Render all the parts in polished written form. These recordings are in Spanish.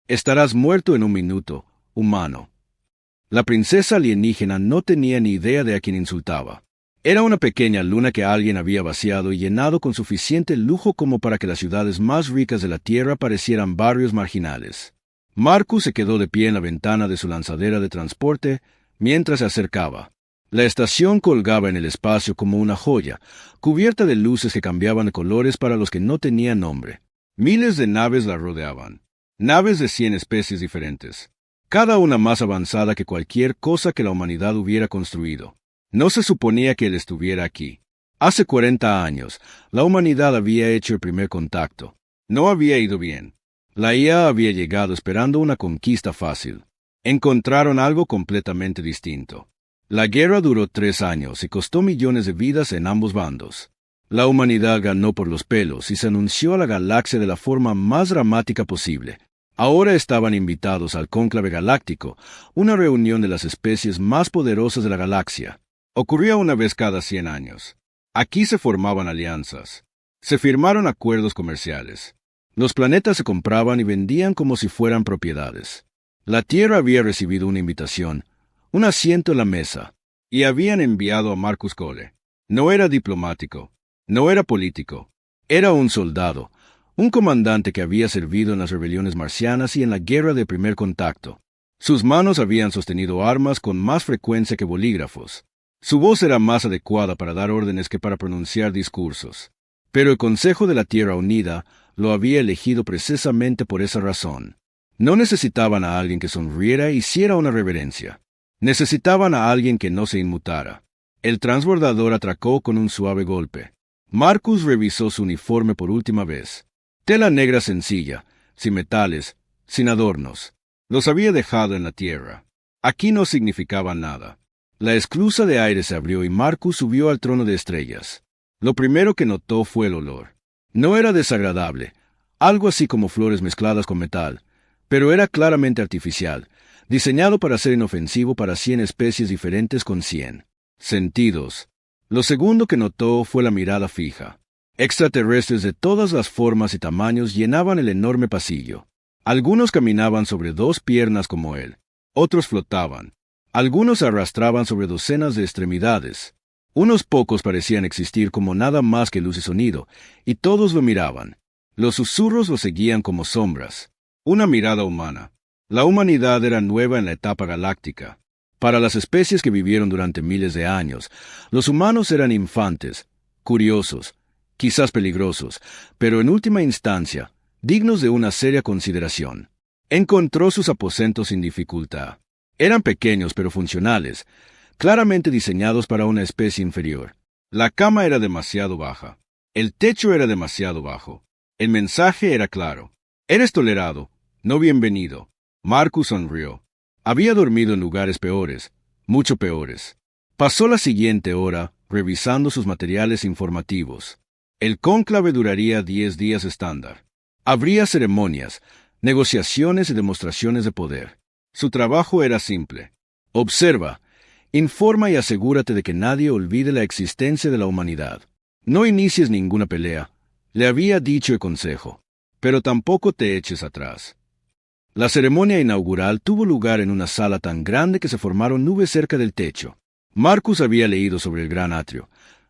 Estarás muerto en un minuto, humano. La princesa alienígena no tenía ni idea de a quién insultaba. Era una pequeña luna que alguien había vaciado y llenado con suficiente lujo como para que las ciudades más ricas de la Tierra parecieran barrios marginales. Marcus se quedó de pie en la ventana de su lanzadera de transporte mientras se acercaba. La estación colgaba en el espacio como una joya, cubierta de luces que cambiaban de colores para los que no tenían nombre. Miles de naves la rodeaban. Naves de 100 especies diferentes. Cada una más avanzada que cualquier cosa que la humanidad hubiera construido. No se suponía que él estuviera aquí. Hace 40 años, la humanidad había hecho el primer contacto. No había ido bien. La IA había llegado esperando una conquista fácil. Encontraron algo completamente distinto. La guerra duró 3 años y costó millones de vidas en ambos bandos. La humanidad ganó por los pelos y se anunció a la galaxia de la forma más dramática posible. Ahora estaban invitados al Cónclave Galáctico, una reunión de las especies más poderosas de la galaxia. Ocurría una vez cada 100 años. Aquí se formaban alianzas. Se firmaron acuerdos comerciales. Los planetas se compraban y vendían como si fueran propiedades. La Tierra había recibido una invitación, un asiento en la mesa, y habían enviado a Marcus Cole. No era diplomático, no era político, era un soldado, un comandante que había servido en las rebeliones marcianas y en la guerra de primer contacto. Sus manos habían sostenido armas con más frecuencia que bolígrafos. Su voz era más adecuada para dar órdenes que para pronunciar discursos. Pero el Consejo de la Tierra Unida lo había elegido precisamente por esa razón. No necesitaban a alguien que sonriera e hiciera una reverencia. Necesitaban a alguien que no se inmutara. El transbordador atracó con un suave golpe. Marcus revisó su uniforme por última vez. Tela negra sencilla, sin metales, sin adornos. Los había dejado en la Tierra. Aquí no significaba nada. La esclusa de aire se abrió y Marcus subió al trono de estrellas. Lo primero que notó fue el olor. No era desagradable, algo así como flores mezcladas con metal, pero era claramente artificial, diseñado para ser inofensivo para 100 especies diferentes con 100 sentidos. Lo segundo que notó fue la mirada fija. Extraterrestres de todas las formas y tamaños llenaban el enorme pasillo. Algunos caminaban sobre 2 piernas como él, otros flotaban. Algunos se arrastraban sobre docenas de extremidades. Unos pocos parecían existir como nada más que luz y sonido, y todos lo miraban. Los susurros lo seguían como sombras. Una mirada humana. La humanidad era nueva en la etapa galáctica. Para las especies que vivieron durante miles de años, los humanos eran infantes, curiosos, quizás peligrosos, pero en última instancia, dignos de una seria consideración. Encontró sus aposentos sin dificultad. Eran pequeños pero funcionales, claramente diseñados para una especie inferior. La cama era demasiado baja. El techo era demasiado bajo. El mensaje era claro. Eres tolerado, no bienvenido. Marcus sonrió. Había dormido en lugares peores, mucho peores. Pasó la siguiente hora revisando sus materiales informativos. El cónclave duraría 10 días estándar. Habría ceremonias, negociaciones y demostraciones de poder. Su trabajo era simple. Observa, informa y asegúrate de que nadie olvide la existencia de la humanidad. No inicies ninguna pelea, le había dicho el consejo, pero tampoco te eches atrás. La ceremonia inaugural tuvo lugar en una sala tan grande que se formaron nubes cerca del techo. Marcus había leído sobre el gran atrio,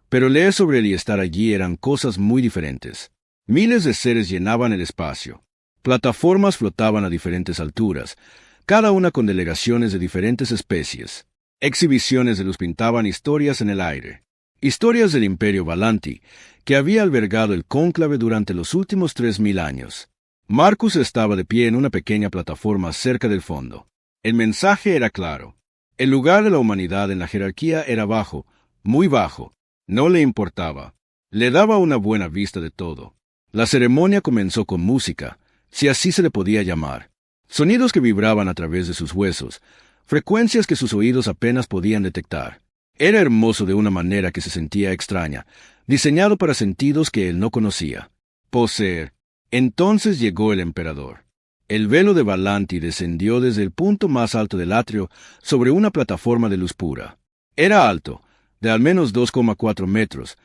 pero leer sobre él y estar allí eran cosas muy diferentes. Miles de seres llenaban el espacio. Plataformas flotaban a diferentes alturas, cada una con delegaciones de diferentes especies. Exhibiciones de luz pintaban historias en el aire. Historias del Imperio Valanti, que había albergado el cónclave durante los últimos 3000 años. Marcus estaba de pie en una pequeña plataforma cerca del fondo. El mensaje era claro. El lugar de la humanidad en la jerarquía era bajo, muy bajo. No le importaba. Le daba una buena vista de todo. La ceremonia comenzó con música, si así se le podía llamar. Sonidos que vibraban a través de sus huesos, frecuencias que sus oídos apenas podían detectar. Era hermoso de una manera que se sentía extraña, diseñado para sentidos que él no conocía. Poseer. Entonces llegó el emperador. El velo de Valanti descendió desde el punto más alto del atrio sobre una plataforma de luz pura. Era alto, de al menos 2,4 metros,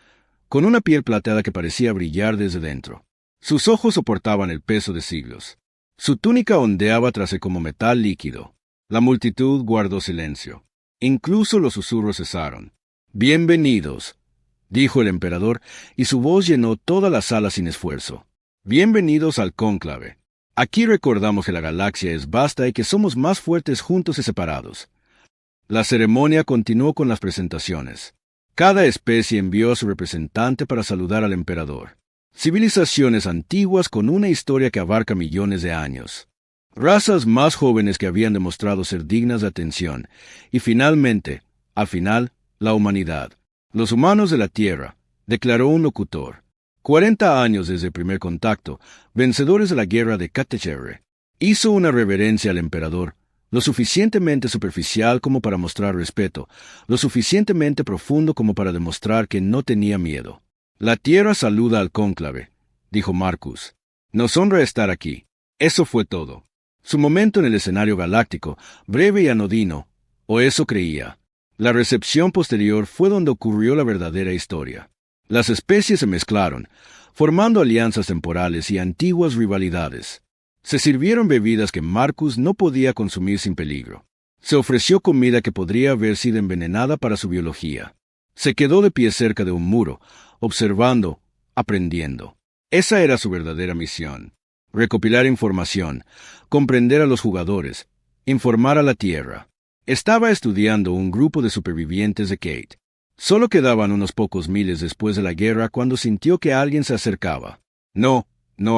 con una piel plateada que parecía brillar desde dentro. Sus ojos soportaban el peso de siglos. Su túnica ondeaba tras él como metal líquido. La multitud guardó silencio. Incluso los susurros cesaron. «Bienvenidos», dijo el emperador, y su voz llenó toda la sala sin esfuerzo. «Bienvenidos al cónclave. Aquí recordamos que la galaxia es vasta y que somos más fuertes juntos que separados». La ceremonia continuó con las presentaciones. Cada especie envió a su representante para saludar al emperador. Civilizaciones antiguas con una historia que abarca millones de años. Razas más jóvenes que habían demostrado ser dignas de atención. Y finalmente, al final, la humanidad. Los humanos de la Tierra, declaró un locutor. 40 años desde el primer contacto, vencedores de la guerra de Katechere. Hizo una reverencia al emperador, lo suficientemente superficial como para mostrar respeto, lo suficientemente profundo como para demostrar que no tenía miedo. «La Tierra saluda al cónclave», dijo Marcus. «Nos honra estar aquí». Eso fue todo. Su momento en el escenario galáctico, breve y anodino, o eso creía. La recepción posterior fue donde ocurrió la verdadera historia. Las especies se mezclaron, formando alianzas temporales y antiguas rivalidades. Se sirvieron bebidas que Marcus no podía consumir sin peligro. Se ofreció comida que podría haber sido envenenada para su biología. Se quedó de pie cerca de un muro, observando, aprendiendo. Esa era su verdadera misión. Recopilar información, comprender a los jugadores, informar a la Tierra. Estaba estudiando un grupo de supervivientes de Kate. Solo quedaban unos pocos miles después de la guerra cuando sintió que alguien se acercaba. No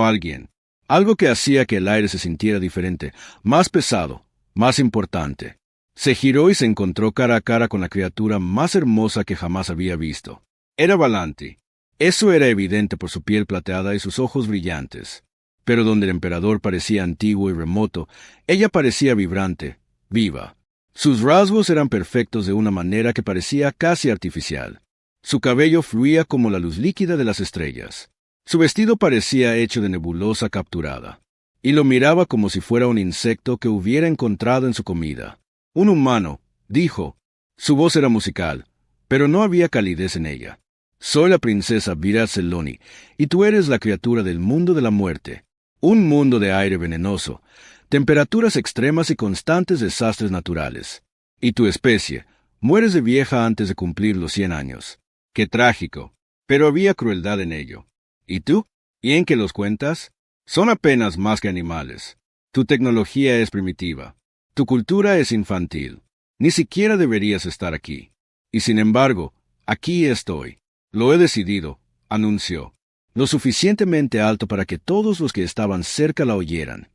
alguien. Algo que hacía que el aire se sintiera diferente, más pesado, más importante. Se giró y se encontró cara a cara con la criatura más hermosa que jamás había visto. Era Valanti. Eso era evidente por su piel plateada y sus ojos brillantes. Pero donde el emperador parecía antiguo y remoto, ella parecía vibrante, viva. Sus rasgos eran perfectos de una manera que parecía casi artificial. Su cabello fluía como la luz líquida de las estrellas. Su vestido parecía hecho de nebulosa capturada. Y lo miraba como si fuera un insecto que hubiera encontrado en su comida. «Un humano», dijo. Su voz era musical, pero no había calidez en ella. «Soy la princesa Vira Celoni, y tú eres la criatura del mundo de la muerte. Un mundo de aire venenoso, temperaturas extremas y constantes desastres naturales. Y tu especie, mueres de vieja antes de cumplir los 100 años. Qué trágico, pero había crueldad en ello. ¿Y tú? ¿Y en qué los cuentas? Son apenas más que animales. Tu tecnología es primitiva. Tu cultura es infantil. Ni siquiera deberías estar aquí. Y sin embargo, aquí estoy. Lo he decidido», anunció. Lo suficientemente alto para que todos los que estaban cerca la oyeran.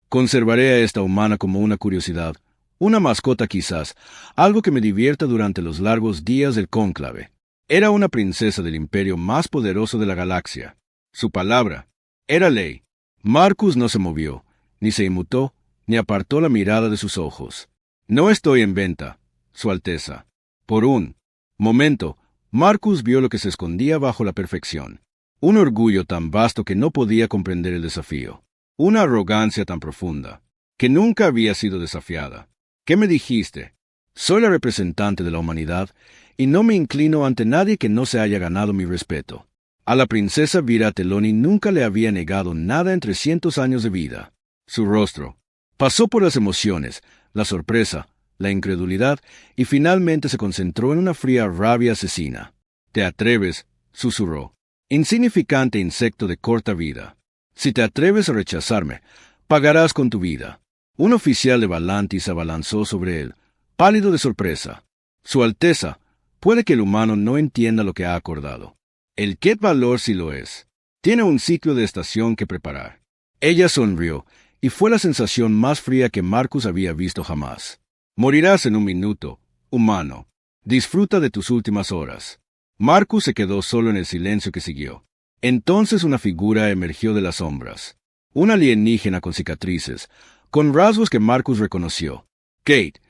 «Conservaré a esta humana como una curiosidad, una mascota quizás, algo que me divierta durante los largos días del cónclave». Era una princesa del imperio más poderoso de la galaxia. Su palabra era ley. Marcus no se movió, ni se inmutó, ni apartó la mirada de sus ojos. «No estoy en venta, Su Alteza». Por un momento, Marcus vio lo que se escondía bajo la perfección. Un orgullo tan vasto que no podía comprender el desafío. Una arrogancia tan profunda, que nunca había sido desafiada. «¿Qué me dijiste? Soy la representante de la humanidad, y no me inclino ante nadie que no se haya ganado mi respeto». A la princesa Vira Celoni nunca le había negado nada en 300 años de vida. Su rostro pasó por las emociones, la sorpresa, la incredulidad, y finalmente se concentró en una fría rabia asesina. «¿Te atreves?», susurró. «Insignificante insecto de corta vida. Si te atreves a rechazarme, pagarás con tu vida». Un oficial de Valanti se abalanzó sobre él, pálido de sorpresa. «Su Alteza, puede que el humano no entienda lo que ha acordado. El Ket Valor sí lo es. Tiene un ciclo de estación que preparar». Ella sonrió, y fue la sensación más fría que Marcus había visto jamás. «Morirás en un minuto, humano. Disfruta de tus últimas horas». Marcus se quedó solo en el silencio que siguió. Entonces una figura emergió de las sombras. Un alienígena con cicatrices, con rasgos que Marcus reconoció. Kate,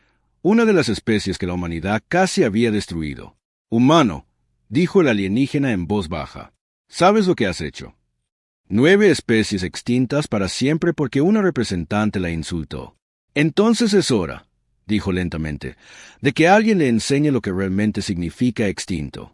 una de las especies que la humanidad casi había destruido. «Humano», dijo el alienígena en voz baja. «¿Sabes lo que has hecho? 9 especies extintas para siempre porque una representante la insultó. Entonces es hora», dijo lentamente, «de que alguien le enseñe lo que realmente significa extinto».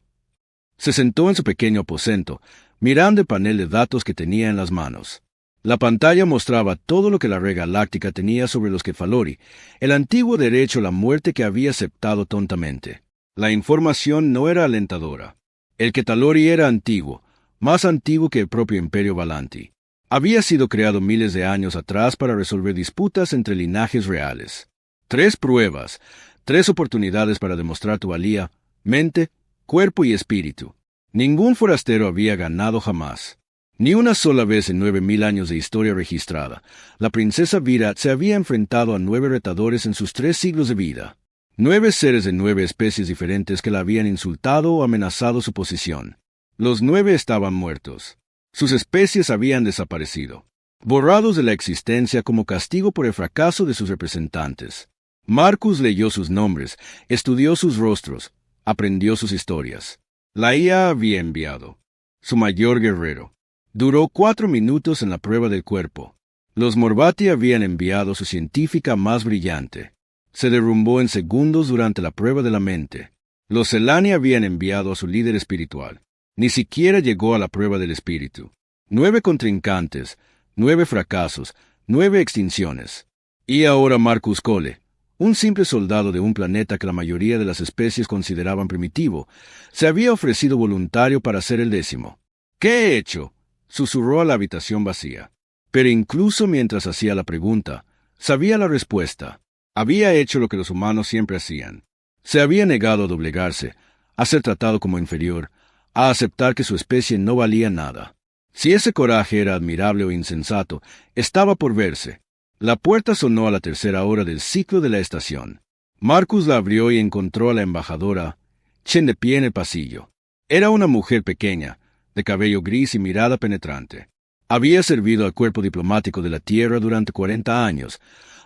Se sentó en su pequeño aposento, mirando el panel de datos que tenía en las manos. La pantalla mostraba todo lo que la red galáctica tenía sobre los Kefalori, el antiguo derecho a la muerte que había aceptado tontamente. La información no era alentadora. El Ketalori era antiguo, más antiguo que el propio Imperio Valanti. Había sido creado miles de años atrás para resolver disputas entre linajes reales. 3 pruebas, 3 oportunidades para demostrar tu valía, mente, cuerpo y espíritu. Ningún forastero había ganado jamás. Ni una sola vez en 9.000 años de historia registrada, la princesa Virat se había enfrentado a 9 retadores en sus 3 siglos de vida. 9 seres de 9 especies diferentes que la habían insultado o amenazado su posición. Los 9 estaban muertos. Sus especies habían desaparecido, borrados de la existencia como castigo por el fracaso de sus representantes. Marcus leyó sus nombres, estudió sus rostros, aprendió sus historias. La IA había enviado su mayor guerrero. Duró 4 minutos en la prueba del cuerpo. Los Morvati habían enviado su científica más brillante. Se derrumbó en segundos durante la prueba de la mente. Los Selani habían enviado a su líder espiritual. Ni siquiera llegó a la prueba del espíritu. 9 contrincantes, 9 fracasos, 9 extinciones. Y ahora Marcus Cole, un simple soldado de un planeta que la mayoría de las especies consideraban primitivo, se había ofrecido voluntario para ser el 10º. ¿Qué he hecho?, susurró a la habitación vacía. Pero incluso mientras hacía la pregunta, sabía la respuesta. Había hecho lo que los humanos siempre hacían. Se había negado a doblegarse, a ser tratado como inferior, a aceptar que su especie no valía nada. Si ese coraje era admirable o insensato, estaba por verse. La puerta sonó a la 3ª hora del ciclo de la estación. Marcus la abrió y encontró a la embajadora Chen de pie en el pasillo. Era una mujer pequeña, de cabello gris y mirada penetrante. Había servido al cuerpo diplomático de la Tierra durante 40 años,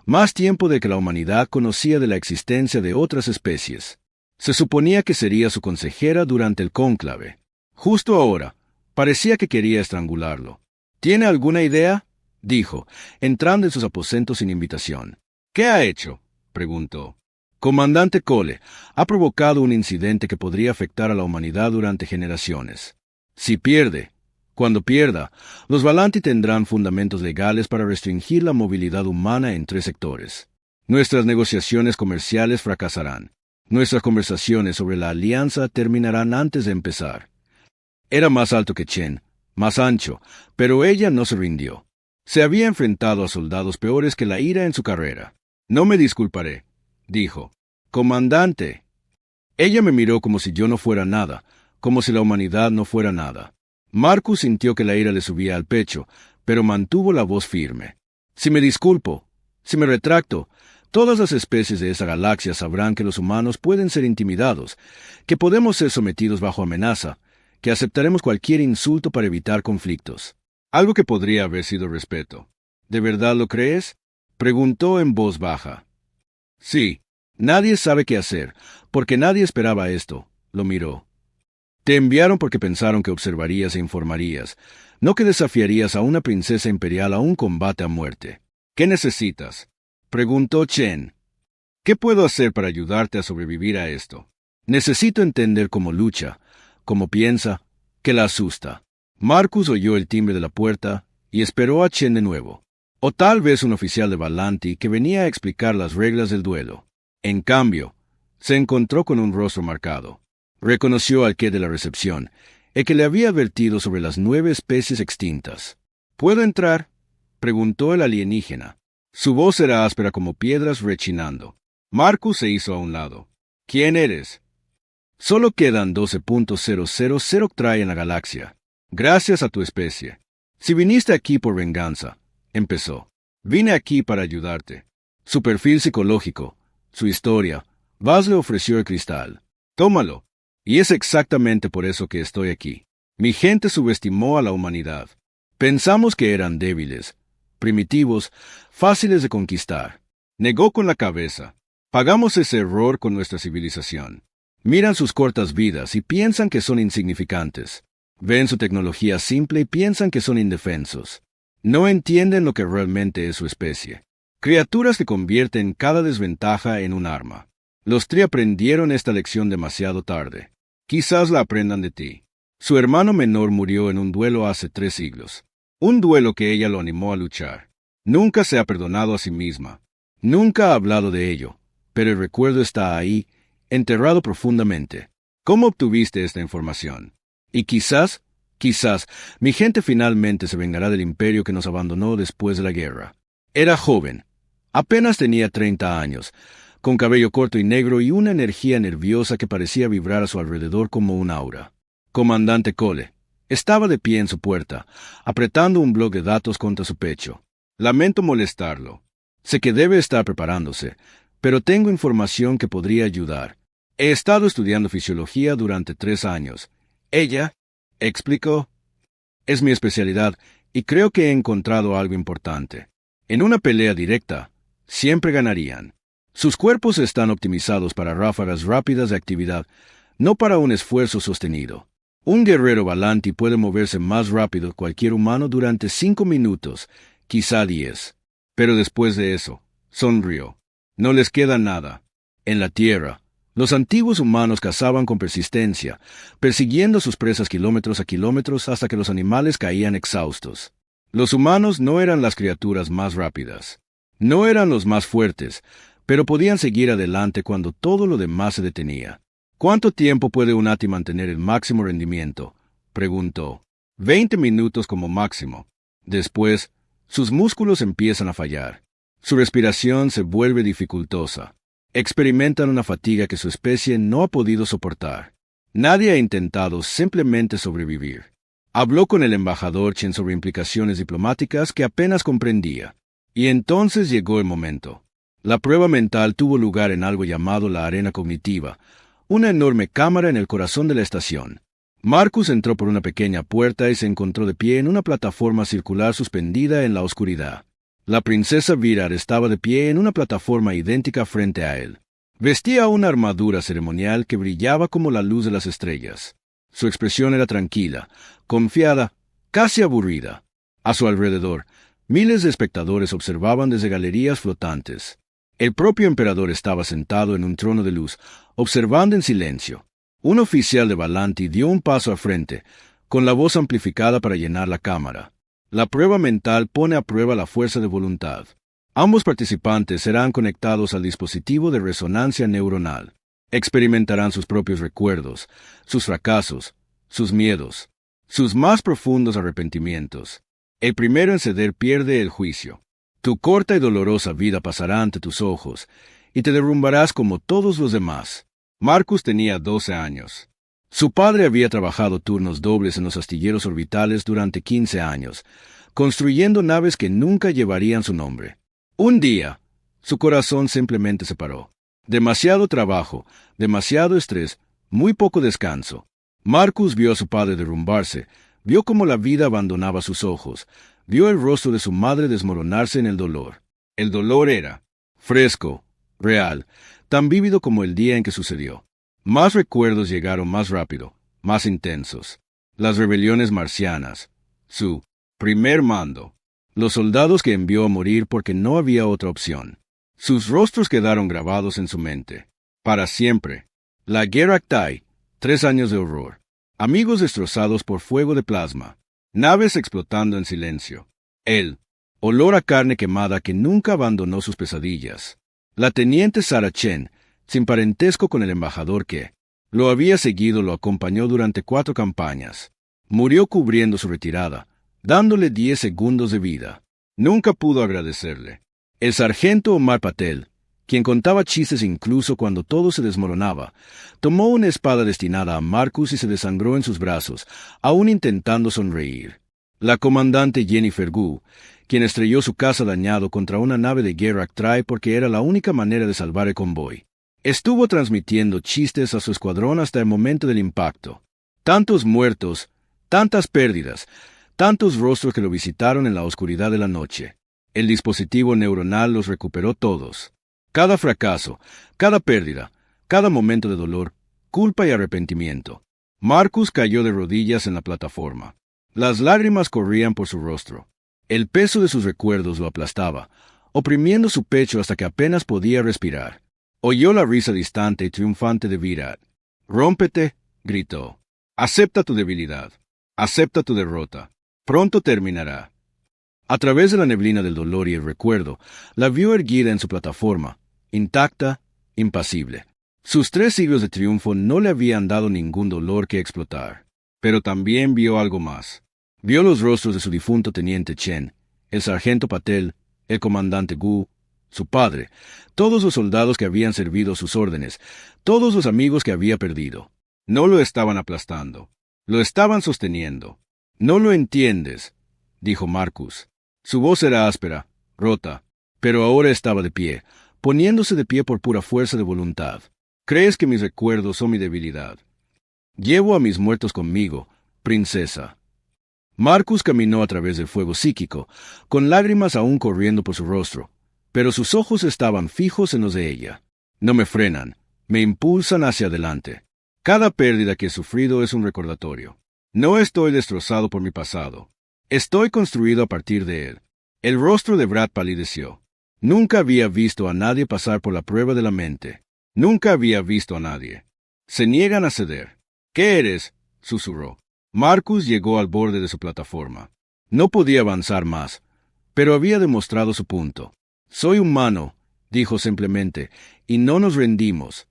más tiempo de que la humanidad conocía de la existencia de otras especies. Se suponía que sería su consejera durante el cónclave. Justo ahora, parecía que quería estrangularlo. ¿Tiene alguna idea?, dijo, entrando en sus aposentos sin invitación. ¿Qué ha hecho?, preguntó. Comandante Cole, ha provocado un incidente que podría afectar a la humanidad durante generaciones. Si pierde, cuando pierda, los Valanti tendrán fundamentos legales para restringir la movilidad humana en 3 sectores. Nuestras negociaciones comerciales fracasarán. Nuestras conversaciones sobre la alianza terminarán antes de empezar. Era más alto que Chen, más ancho, pero ella no se rindió. Se había enfrentado a soldados peores que la ira en su carrera. No me disculparé, dijo. Comandante. Ella me miró como si yo no fuera nada, como si la humanidad no fuera nada. Marcus sintió que la ira le subía al pecho, pero mantuvo la voz firme. Si me disculpo, si me retracto, todas las especies de esa galaxia sabrán que los humanos pueden ser intimidados, que podemos ser sometidos bajo amenaza, que aceptaremos cualquier insulto para evitar conflictos. Algo que podría haber sido respeto. ¿De verdad lo crees?, preguntó en voz baja. Sí. Nadie sabe qué hacer, porque nadie esperaba esto. Lo miró. Te enviaron porque pensaron que observarías e informarías, no que desafiarías a una princesa imperial a un combate a muerte. ¿Qué necesitas?, preguntó Chen. ¿Qué puedo hacer para ayudarte a sobrevivir a esto? Necesito entender cómo lucha, cómo piensa, qué la asusta. Marcus oyó el timbre de la puerta y esperó a Chen de nuevo. O tal vez un oficial de Valanti que venía a explicar las reglas del duelo. En cambio, se encontró con un rostro marcado. Reconoció al que de la recepción, el que le había advertido sobre las 9 especies extintas. ¿Puedo entrar?, preguntó el alienígena. Su voz era áspera como piedras rechinando. Marcus se hizo a un lado. ¿Quién eres? Solo quedan 12.000 Octrai en la galaxia. Gracias a tu especie. Si viniste aquí por venganza, empezó. Vine aquí para ayudarte. Su perfil psicológico, su historia. Vaz le ofreció el cristal. Tómalo. Y es exactamente por eso que estoy aquí. Mi gente subestimó a la humanidad. Pensamos que eran débiles, primitivos, fáciles de conquistar. Negó con la cabeza. Pagamos ese error con nuestra civilización. Miran sus cortas vidas y piensan que son insignificantes. Ven su tecnología simple y piensan que son indefensos. No entienden lo que realmente es su especie. Criaturas que convierten cada desventaja en un arma. Los Tri aprendieron esta lección demasiado tarde. Quizás la aprendan de ti. Su hermano menor murió en un duelo hace 3 siglos. Un duelo que ella lo animó a luchar. Nunca se ha perdonado a sí misma. Nunca ha hablado de ello, pero el recuerdo está ahí, enterrado profundamente. ¿Cómo obtuviste esta información? Y quizás, mi gente finalmente se vengará del imperio que nos abandonó después de la guerra. Era joven. Apenas tenía 30 años, con cabello corto y negro y una energía nerviosa que parecía vibrar a su alrededor como un aura. Comandante Cole estaba de pie en su puerta, apretando un bloc de datos contra su pecho. Lamento molestarlo. Sé que debe estar preparándose, pero tengo información que podría ayudar. He estado estudiando fisiología durante 3 años. Ella, explicó, es mi especialidad y creo que he encontrado algo importante. En una pelea directa, siempre ganarían. Sus cuerpos están optimizados para ráfagas rápidas de actividad, no para un esfuerzo sostenido. Un guerrero Valanti puede moverse más rápido que cualquier humano durante 5 minutos, quizá 10. Pero después de eso, sonrió. No les queda nada. En la tierra, los antiguos humanos cazaban con persistencia, persiguiendo a sus presas kilómetros a kilómetros hasta que los animales caían exhaustos. Los humanos no eran las criaturas más rápidas. No eran los más fuertes, pero podían seguir adelante cuando todo lo demás se detenía. ¿Cuánto tiempo puede un Ati mantener el máximo rendimiento?, preguntó. 20 minutos como máximo. Después, sus músculos empiezan a fallar. Su respiración se vuelve dificultosa. Experimentan una fatiga que su especie no ha podido soportar. Nadie ha intentado simplemente sobrevivir. Habló con el embajador Chen sobre implicaciones diplomáticas que apenas comprendía. Y entonces llegó el momento. La prueba mental tuvo lugar en algo llamado la arena cognitiva, una enorme cámara en el corazón de la estación. Marcus entró por una pequeña puerta y se encontró de pie en una plataforma circular suspendida en la oscuridad. La princesa Virar estaba de pie en una plataforma idéntica frente a él. Vestía una armadura ceremonial que brillaba como la luz de las estrellas. Su expresión era tranquila, confiada, casi aburrida. A su alrededor, miles de espectadores observaban desde galerías flotantes. El propio emperador estaba sentado en un trono de luz, observando en silencio. Un oficial de Valanti dio un paso al frente, con la voz amplificada para llenar la cámara. La prueba mental pone a prueba la fuerza de voluntad. Ambos participantes serán conectados al dispositivo de resonancia neuronal. Experimentarán sus propios recuerdos, sus fracasos, sus miedos, sus más profundos arrepentimientos. El primero en ceder pierde el juicio. Tu corta y dolorosa vida pasará ante tus ojos, y te derrumbarás como todos los demás. Marcus tenía 12 años. Su padre había trabajado turnos dobles en los astilleros orbitales durante 15 años, construyendo naves que nunca llevarían su nombre. Un día, su corazón simplemente se paró. Demasiado trabajo, demasiado estrés, muy poco descanso. Marcus vio a su padre derrumbarse, vio cómo la vida abandonaba sus ojos, vio el rostro de su madre desmoronarse en el dolor. El dolor era fresco, real, tan vívido como el día en que sucedió. Más recuerdos llegaron más rápido, más intensos. Las rebeliones marcianas, su primer mando, los soldados que envió a morir porque no había otra opción. Sus rostros quedaron grabados en su mente. Para siempre. La Guerra Actai, 3 años de horror. Amigos destrozados por fuego de plasma. Naves explotando en silencio. Él, olor a carne quemada que nunca abandonó sus pesadillas. La teniente Sarah Chen, sin parentesco con el embajador que lo había seguido, lo acompañó durante 4 campañas. Murió cubriendo su retirada, dándole 10 segundos de vida. Nunca pudo agradecerle. El sargento Omar Patel, quien contaba chistes incluso cuando todo se desmoronaba, tomó una espada destinada a Marcus y se desangró en sus brazos, aún intentando sonreír. La comandante Jennifer Gu, quien estrelló su caza dañado contra una nave de guerra Actrai porque era la única manera de salvar el convoy. Estuvo transmitiendo chistes a su escuadrón hasta el momento del impacto. Tantos muertos, tantas pérdidas, tantos rostros que lo visitaron en la oscuridad de la noche. El dispositivo neuronal los recuperó todos. Cada fracaso, cada pérdida, cada momento de dolor, culpa y arrepentimiento. Marcus cayó de rodillas en la plataforma. Las lágrimas corrían por su rostro. El peso de sus recuerdos lo aplastaba, oprimiendo su pecho hasta que apenas podía respirar. Oyó la risa distante y triunfante de Virat. «Rómpete», gritó. «Acepta tu debilidad. Acepta tu derrota. Pronto terminará». A través de la neblina del dolor y el recuerdo, la vio erguida en su plataforma, intacta, impasible. Sus 3 siglos de triunfo no le habían dado ningún dolor que explotar. Pero también vio algo más. Vio los rostros de su difunto teniente Chen, el sargento Patel, el comandante Gu, su padre, todos los soldados que habían servido a sus órdenes, todos los amigos que había perdido. No lo estaban aplastando, lo estaban sosteniendo. «No lo entiendes», dijo Marcus. Su voz era áspera, rota, pero ahora estaba de pie, poniéndose de pie por pura fuerza de voluntad. «¿Crees que mis recuerdos son mi debilidad? Llevo a mis muertos conmigo, princesa». Marcus caminó a través del fuego psíquico, con lágrimas aún corriendo por su rostro, pero sus ojos estaban fijos en los de ella. «No me frenan, me impulsan hacia adelante. Cada pérdida que he sufrido es un recordatorio. No estoy destrozado por mi pasado. Estoy construido a partir de él». El rostro de Brad palideció. Nunca había visto a nadie pasar por la prueba de la mente. Nunca había visto a nadie. «Se niegan a ceder». «¿Qué eres?», susurró. Marcus llegó al borde de su plataforma. No podía avanzar más, pero había demostrado su punto. «Soy humano», dijo simplemente, «y no nos rendimos».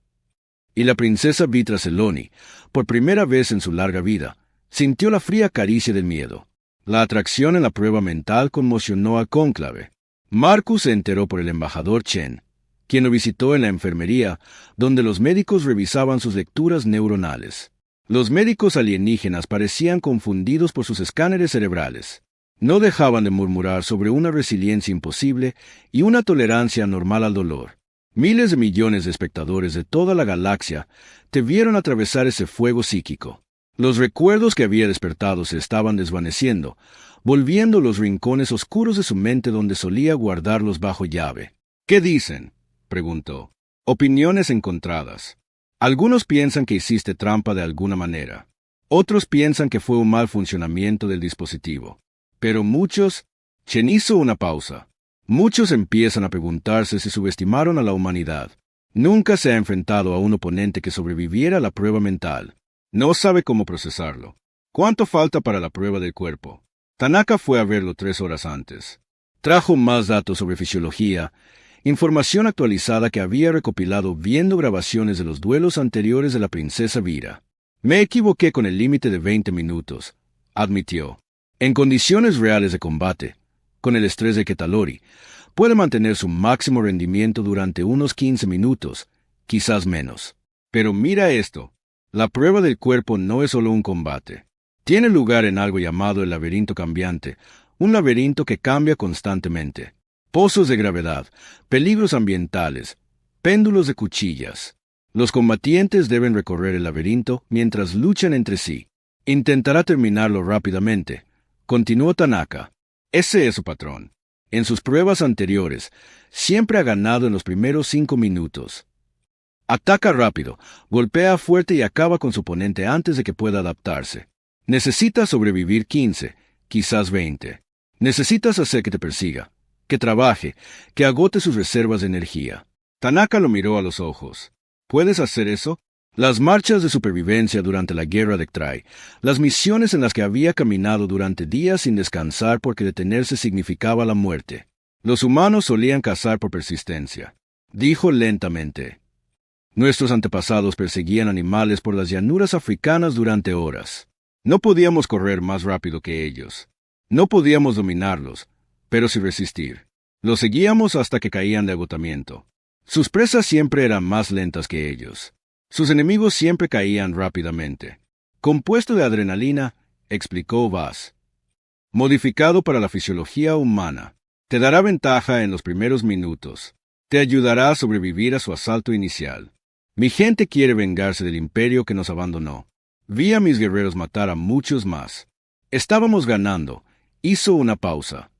Y la princesa Vitra Celoni, por primera vez en su larga vida, sintió la fría caricia del miedo. La atracción en la prueba mental conmocionó al cónclave. Marcus se enteró por el embajador Chen, quien lo visitó en la enfermería, donde los médicos revisaban sus lecturas neuronales. Los médicos alienígenas parecían confundidos por sus escáneres cerebrales. No dejaban de murmurar sobre una resiliencia imposible y una tolerancia anormal al dolor. Miles de millones de espectadores de toda la galaxia te vieron atravesar ese fuego psíquico. Los recuerdos que había despertado se estaban desvaneciendo, volviendo los rincones oscuros de su mente donde solía guardarlos bajo llave. «¿Qué dicen?», preguntó. «Opiniones encontradas. Algunos piensan que hiciste trampa de alguna manera. Otros piensan que fue un mal funcionamiento del dispositivo. Pero muchos...» Chen hizo una pausa. «Muchos empiezan a preguntarse si subestimaron a la humanidad. Nunca se ha enfrentado a un oponente que sobreviviera a la prueba mental. No sabe cómo procesarlo. ¿Cuánto falta para la prueba del cuerpo?». Tanaka fue a verlo 3 horas antes. Trajo más datos sobre fisiología, información actualizada que había recopilado viendo grabaciones de los duelos anteriores de la princesa Vira. «Me equivoqué con el límite de 20 minutos», admitió. «En condiciones reales de combate, con el estrés de Ketalori, puede mantener su máximo rendimiento durante unos 15 minutos, quizás menos. Pero mira esto. La prueba del cuerpo no es solo un combate. Tiene lugar en algo llamado el laberinto cambiante, un laberinto que cambia constantemente. Pozos de gravedad, peligros ambientales, péndulos de cuchillas. Los combatientes deben recorrer el laberinto mientras luchan entre sí. Intentará terminarlo rápidamente», continuó Tanaka. «Ese es su patrón. En sus pruebas anteriores, siempre ha ganado en los primeros 5 minutos. Ataca rápido, golpea fuerte y acaba con su oponente antes de que pueda adaptarse. Necesitas sobrevivir 15, quizás 20. Necesitas hacer que te persiga, que trabaje, que agote sus reservas de energía». Tanaka lo miró a los ojos. «¿Puedes hacer eso?». Las marchas de supervivencia durante la guerra de Ktray, las misiones en las que había caminado durante días sin descansar porque detenerse significaba la muerte. Los humanos solían cazar por persistencia. Dijo lentamente. «Nuestros antepasados perseguían animales por las llanuras africanas durante horas. No podíamos correr más rápido que ellos. No podíamos dominarlos, pero sí resistir. Los seguíamos hasta que caían de agotamiento. Sus presas siempre eran más lentas que ellos. Sus enemigos siempre caían rápidamente. Compuesto de adrenalina», explicó Vaz. «Modificado para la fisiología humana. Te dará ventaja en los primeros minutos. Te ayudará a sobrevivir a su asalto inicial. Mi gente quiere vengarse del imperio que nos abandonó. Vi a mis guerreros matar a muchos más. Estábamos ganando». Hizo una pausa.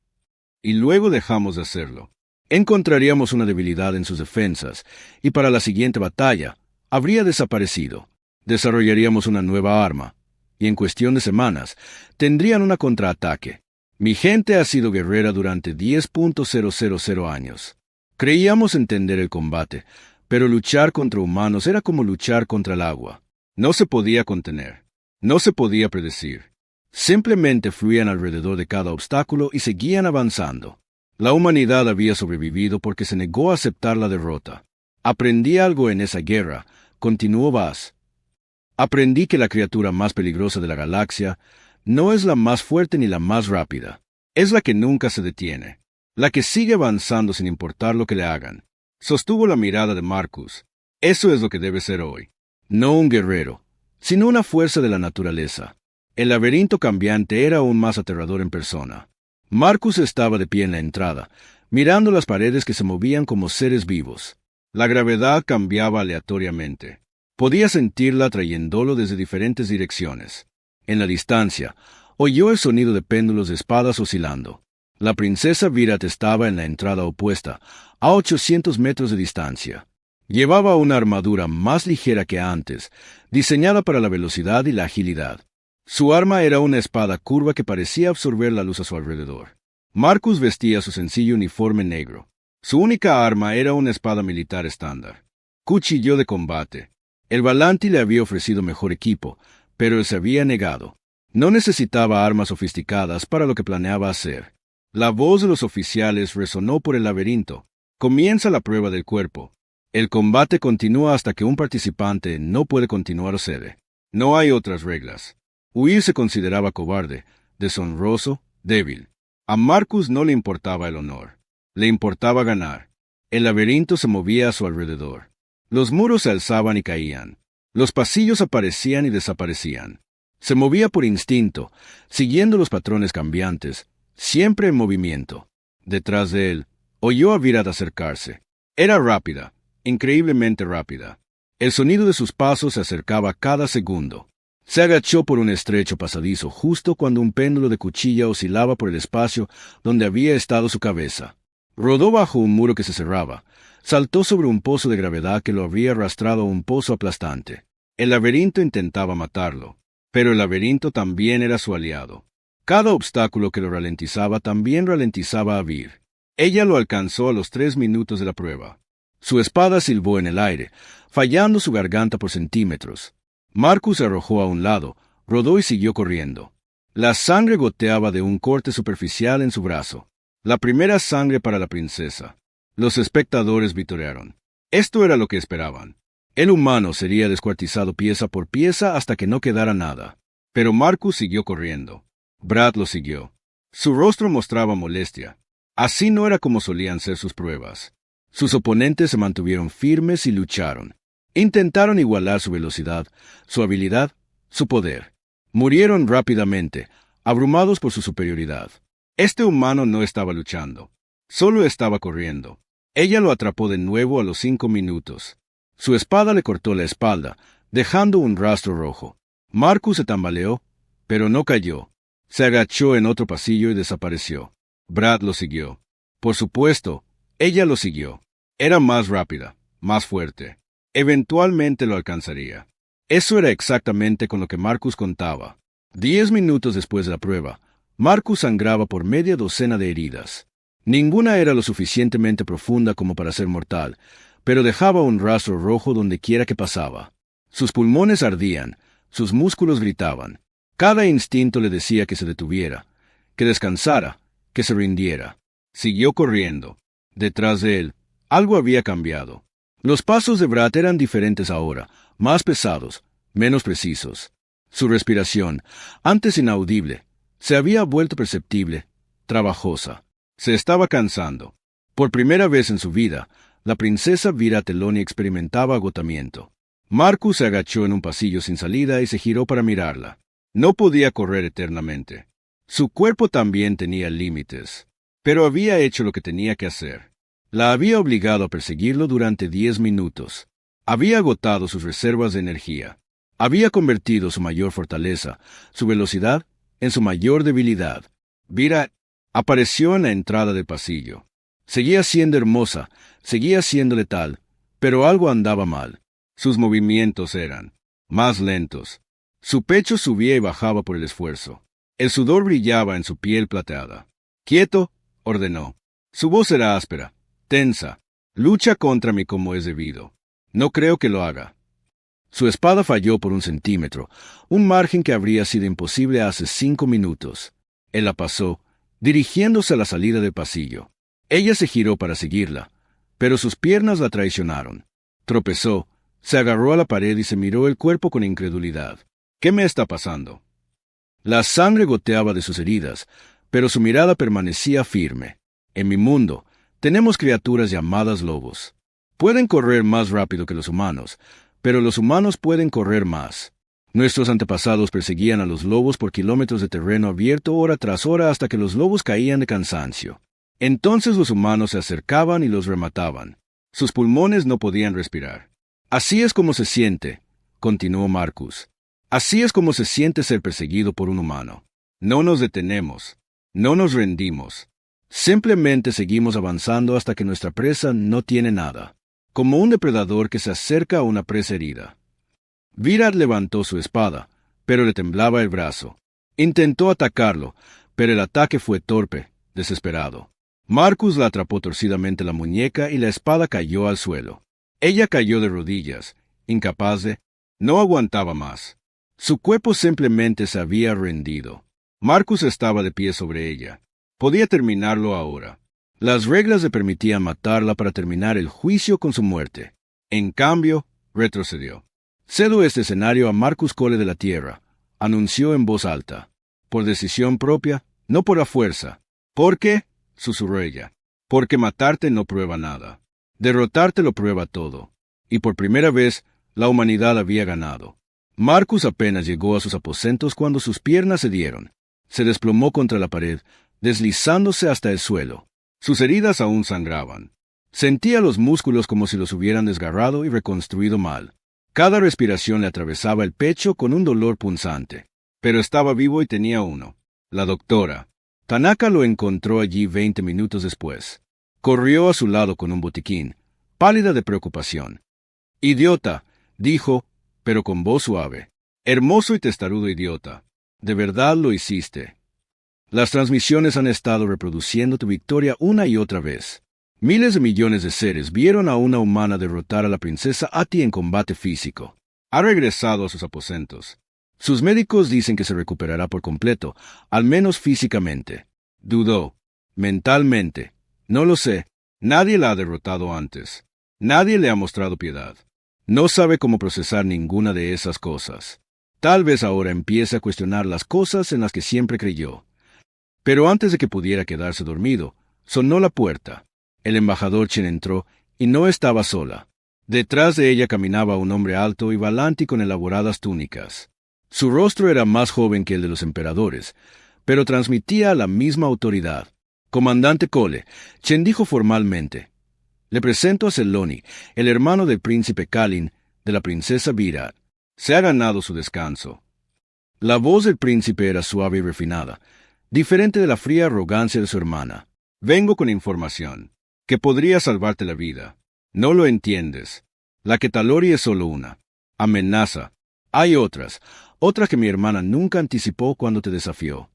«Y luego dejamos de hacerlo. Encontraríamos una debilidad en sus defensas, y para la siguiente batalla, habría desaparecido. Desarrollaríamos una nueva arma, y en cuestión de semanas, tendrían una contraataque. Mi gente ha sido guerrera durante 10.000 años. Creíamos entender el combate, pero luchar contra humanos era como luchar contra el agua. No se podía contener. No se podía predecir. Simplemente fluían alrededor de cada obstáculo y seguían avanzando. La humanidad había sobrevivido porque se negó a aceptar la derrota. Aprendí algo en esa guerra, continuó Bass. Aprendí que la criatura más peligrosa de la galaxia no es la más fuerte ni la más rápida. Es la que nunca se detiene. La que sigue avanzando sin importar lo que le hagan. Sostuvo la mirada de Marcus. Eso es lo que debe ser hoy. No un guerrero, sino una fuerza de la naturaleza. El laberinto cambiante era aún más aterrador en persona. Marcus estaba de pie en la entrada, mirando las paredes que se movían como seres vivos. La gravedad cambiaba aleatoriamente. Podía sentirla trayéndolo desde diferentes direcciones. En la distancia, oyó el sonido de péndulos de espadas oscilando. La princesa Virat estaba en la entrada opuesta, a 800 metros de distancia. Llevaba una armadura más ligera que antes, diseñada para la velocidad y la agilidad. Su arma era una espada curva que parecía absorber la luz a su alrededor. Marcus vestía su sencillo uniforme negro. Su única arma era una espada militar estándar. Cuchillo de combate. El Valanti le había ofrecido mejor equipo, pero él se había negado. No necesitaba armas sofisticadas para lo que planeaba hacer. La voz de los oficiales resonó por el laberinto. Comienza la prueba del cuerpo. El combate continúa hasta que un participante no puede continuar o cede. No hay otras reglas. Huir se consideraba cobarde, deshonroso, débil. A Marcus no le importaba el honor. Le importaba ganar. El laberinto se movía a su alrededor. Los muros se alzaban y caían. Los pasillos aparecían y desaparecían. Se movía por instinto, siguiendo los patrones cambiantes, siempre en movimiento. Detrás de él, oyó a Virat acercarse. Era rápida, increíblemente rápida. El sonido de sus pasos se acercaba cada segundo. Se agachó por un estrecho pasadizo justo cuando un péndulo de cuchilla oscilaba por el espacio donde había estado su cabeza. Rodó bajo un muro que se cerraba. Saltó sobre un pozo de gravedad que lo había arrastrado a un pozo aplastante. El laberinto intentaba matarlo, pero el laberinto también era su aliado. Cada obstáculo que lo ralentizaba también ralentizaba a Vir. Ella lo alcanzó a los 3 minutos de la prueba. Su espada silbó en el aire, fallando su garganta por centímetros. Marcus se arrojó a un lado, rodó y siguió corriendo. La sangre goteaba de un corte superficial en su brazo. La primera sangre para la princesa. Los espectadores vitorearon. Esto era lo que esperaban. El humano sería descuartizado pieza por pieza hasta que no quedara nada. Pero Marcus siguió corriendo. Brad lo siguió. Su rostro mostraba molestia. Así no era como solían ser sus pruebas. Sus oponentes se mantuvieron firmes y lucharon. Intentaron igualar su velocidad, su habilidad, su poder. Murieron rápidamente, abrumados por su superioridad. Este humano no estaba luchando. Solo estaba corriendo. Ella lo atrapó de nuevo a los 5 minutos. Su espada le cortó la espalda, dejando un rastro rojo. Marcus se tambaleó, pero no cayó. Se agachó en otro pasillo y desapareció. Brad lo siguió. Por supuesto, ella lo siguió. Era más rápida, más fuerte. Eventualmente lo alcanzaría. Eso era exactamente con lo que Marcus contaba. 10 minutos después de la prueba, Marcus sangraba por media docena de heridas. Ninguna era lo suficientemente profunda como para ser mortal, pero dejaba un rastro rojo donde quiera que pasaba. Sus pulmones ardían, sus músculos gritaban. Cada instinto le decía que se detuviera, que descansara, que se rindiera. Siguió corriendo. Detrás de él, algo había cambiado. Los pasos de Brad eran diferentes ahora, más pesados, menos precisos. Su respiración, antes inaudible, se había vuelto perceptible, trabajosa. Se estaba cansando. Por primera vez en su vida, la princesa Virat Eloni experimentaba agotamiento. Marcus se agachó en un pasillo sin salida y se giró para mirarla. No podía correr eternamente. Su cuerpo también tenía límites, pero había hecho lo que tenía que hacer. La había obligado a perseguirlo durante 10 minutos. Había agotado sus reservas de energía. Había convertido su mayor fortaleza, su velocidad, en su mayor debilidad. Virat apareció en la entrada del pasillo. Seguía siendo hermosa, seguía siendo letal, pero algo andaba mal. Sus movimientos eran más lentos. Su pecho subía y bajaba por el esfuerzo. El sudor brillaba en su piel plateada. «Quieto», ordenó. Su voz era áspera, tensa. «Lucha contra mí como es debido». «No creo que lo haga». Su espada falló por 1 centímetro, un margen que habría sido imposible hace 5 minutos. Él la pasó, dirigiéndose a la salida del pasillo. Ella se giró para seguirla, pero sus piernas la traicionaron. Tropezó, se agarró a la pared y se miró el cuerpo con incredulidad. ¿Qué me está pasando? La sangre goteaba de sus heridas, pero su mirada permanecía firme. En mi mundo, tenemos criaturas llamadas lobos. Pueden correr más rápido que los humanos, pero los humanos pueden correr más. Nuestros antepasados perseguían a los lobos por kilómetros de terreno abierto hora tras hora hasta que los lobos caían de cansancio. Entonces los humanos se acercaban y los remataban. Sus pulmones no podían respirar. Así es como se siente, continuó Marcus. Así es como se siente ser perseguido por un humano. No nos detenemos. No nos rendimos. Simplemente seguimos avanzando hasta que nuestra presa no tiene nada. Como un depredador que se acerca a una presa herida. Virat levantó su espada, pero le temblaba el brazo. Intentó atacarlo, pero el ataque fue torpe, desesperado. Marcus la atrapó torcidamente la muñeca y la espada cayó al suelo. Ella cayó de rodillas, incapaz de... No aguantaba más. Su cuerpo simplemente se había rendido. Marcus estaba de pie sobre ella. Podía terminarlo ahora. Las reglas le permitían matarla para terminar el juicio con su muerte. En cambio, retrocedió. Cedo este escenario a Marcus Cole de la Tierra, anunció en voz alta. Por decisión propia, no por la fuerza. ¿Por qué? Susurró ella. Porque matarte no prueba nada. Derrotarte lo prueba todo. Y por primera vez, la humanidad había ganado. Marcus apenas llegó a sus aposentos cuando sus piernas cedieron. Se desplomó contra la pared, deslizándose hasta el suelo. Sus heridas aún sangraban. Sentía los músculos como si los hubieran desgarrado y reconstruido mal. Cada respiración le atravesaba el pecho con un dolor punzante. Pero estaba vivo y tenía uno. La doctora. Tanaka lo encontró allí 20 minutos después. Corrió a su lado con un botiquín, pálida de preocupación. «Idiota», dijo, pero con voz suave. «Hermoso y testarudo idiota. De verdad lo hiciste. Las transmisiones han estado reproduciendo tu victoria una y otra vez. Miles de millones de seres vieron a una humana derrotar a la princesa Ati en combate físico. Ha regresado a sus aposentos. Sus médicos dicen que se recuperará por completo, al menos físicamente. Dudó. Mentalmente. No lo sé. Nadie la ha derrotado antes. Nadie le ha mostrado piedad. No sabe cómo procesar ninguna de esas cosas. Tal vez ahora empiece a cuestionar las cosas en las que siempre creyó. Pero antes de que pudiera quedarse dormido, sonó la puerta. El embajador Chen entró y no estaba sola. Detrás de ella caminaba un hombre alto y valante con elaboradas túnicas. Su rostro era más joven que el de los emperadores, pero transmitía la misma autoridad. «Comandante Cole», Chen dijo formalmente. «Le presento a Seloni, el hermano del príncipe Kalin, de la princesa Virat. Se ha ganado su descanso». La voz del príncipe era suave y refinada, diferente de la fría arrogancia de su hermana. «Vengo con información, que podría salvarte la vida. No lo entiendes. La Ketalori es solo una. Amenaza. Hay otras que mi hermana nunca anticipó cuando te desafió».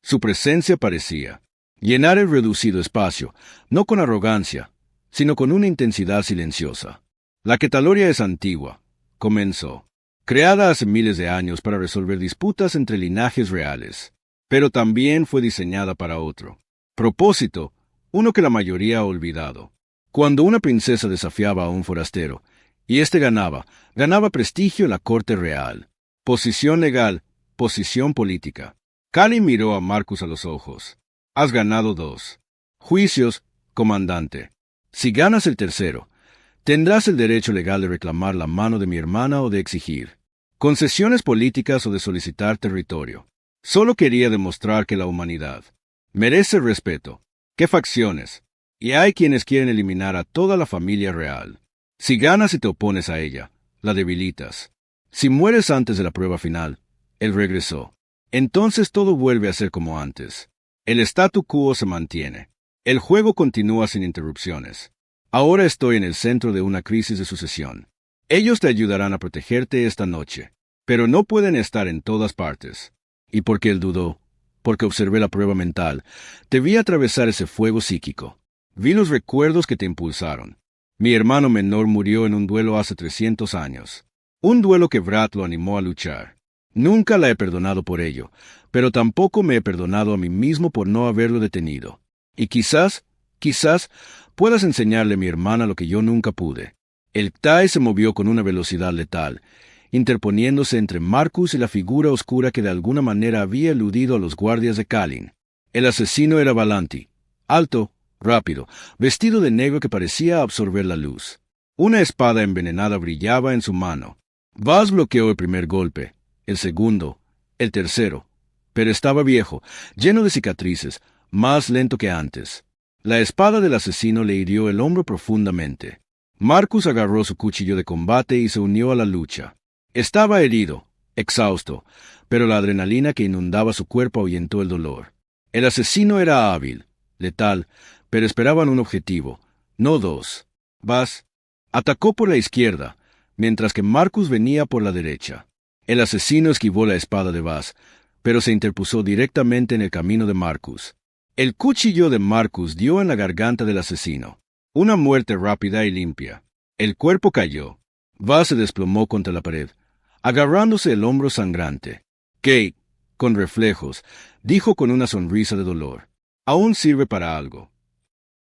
Su presencia parecía llenar el reducido espacio, no con arrogancia, sino con una intensidad silenciosa. «La Ketaloria es antigua», comenzó, «creada hace miles de años para resolver disputas entre linajes reales, pero también fue diseñada para otro propósito, uno que la mayoría ha olvidado. Cuando una princesa desafiaba a un forastero, y éste ganaba prestigio en la corte real, posición legal, posición política». Kalin miró a Marcus a los ojos. «Has ganado 2 juicios, comandante. Si ganas el tercero, tendrás el derecho legal de reclamar la mano de mi hermana o de exigir concesiones políticas o de solicitar territorio. Solo quería demostrar que la humanidad merece respeto. ¿Qué facciones? Y hay quienes quieren eliminar a toda la familia real. Si ganas y te opones a ella, la debilitas. Si mueres antes de la prueba final», él regresó, «entonces todo vuelve a ser como antes. El statu quo se mantiene. El juego continúa sin interrupciones. Ahora estoy en el centro de una crisis de sucesión. Ellos te ayudarán a protegerte esta noche, pero no pueden estar en todas partes». Y porque él dudó, porque observé la prueba mental, te vi atravesar ese fuego psíquico. Vi los recuerdos que te impulsaron. Mi hermano menor murió en un duelo hace 300 años. Un duelo que Brad lo animó a luchar. Nunca la he perdonado por ello, pero tampoco me he perdonado a mí mismo por no haberlo detenido. Y quizás, puedas enseñarle a mi hermana lo que yo nunca pude. El TIE se movió con una velocidad letal, interponiéndose entre Marcus y la figura oscura que de alguna manera había eludido a los guardias de Callin. El asesino era Valanti, alto, rápido, vestido de negro que parecía absorber la luz. Una espada envenenada brillaba en su mano. Vaz bloqueó el primer golpe, el segundo, el tercero, pero estaba viejo, lleno de cicatrices, más lento que antes. La espada del asesino le hirió el hombro profundamente. Marcus agarró su cuchillo de combate y se unió a la lucha. Estaba herido, exhausto, pero la adrenalina que inundaba su cuerpo ahuyentó el dolor. El asesino era hábil, letal, pero esperaban un objetivo, no dos. Vaz atacó por la izquierda, mientras que Marcus venía por la derecha. El asesino esquivó la espada de Vaz, pero se interpuso directamente en el camino de Marcus. El cuchillo de Marcus dio en la garganta del asesino. Una muerte rápida y limpia. El cuerpo cayó. Vaz se desplomó contra la pared, agarrándose el hombro sangrante. Kate, con reflejos, dijo con una sonrisa de dolor: «Aún sirve para algo».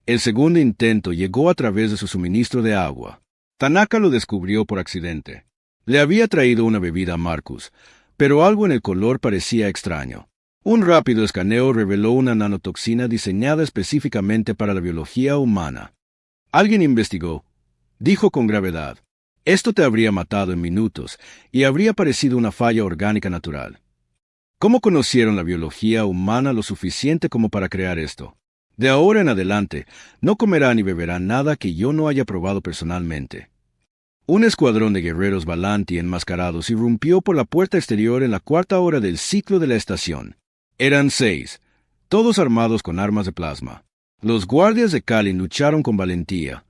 El segundo intento llegó a través de su suministro de agua. Tanaka lo descubrió por accidente. Le había traído una bebida a Marcus, pero algo en el color parecía extraño. Un rápido escaneo reveló una nanotoxina diseñada específicamente para la biología humana. Alguien investigó, dijo con gravedad. Esto te habría matado en minutos y habría parecido una falla orgánica natural. ¿Cómo conocieron la biología humana lo suficiente como para crear esto? De ahora en adelante, no comerá ni beberá nada que yo no haya probado personalmente. Un escuadrón de guerreros Valanti enmascarados irrumpió por la puerta exterior en la cuarta hora del ciclo de la estación. Eran 6, todos armados con armas de plasma. Los guardias de Callin lucharon con valentía,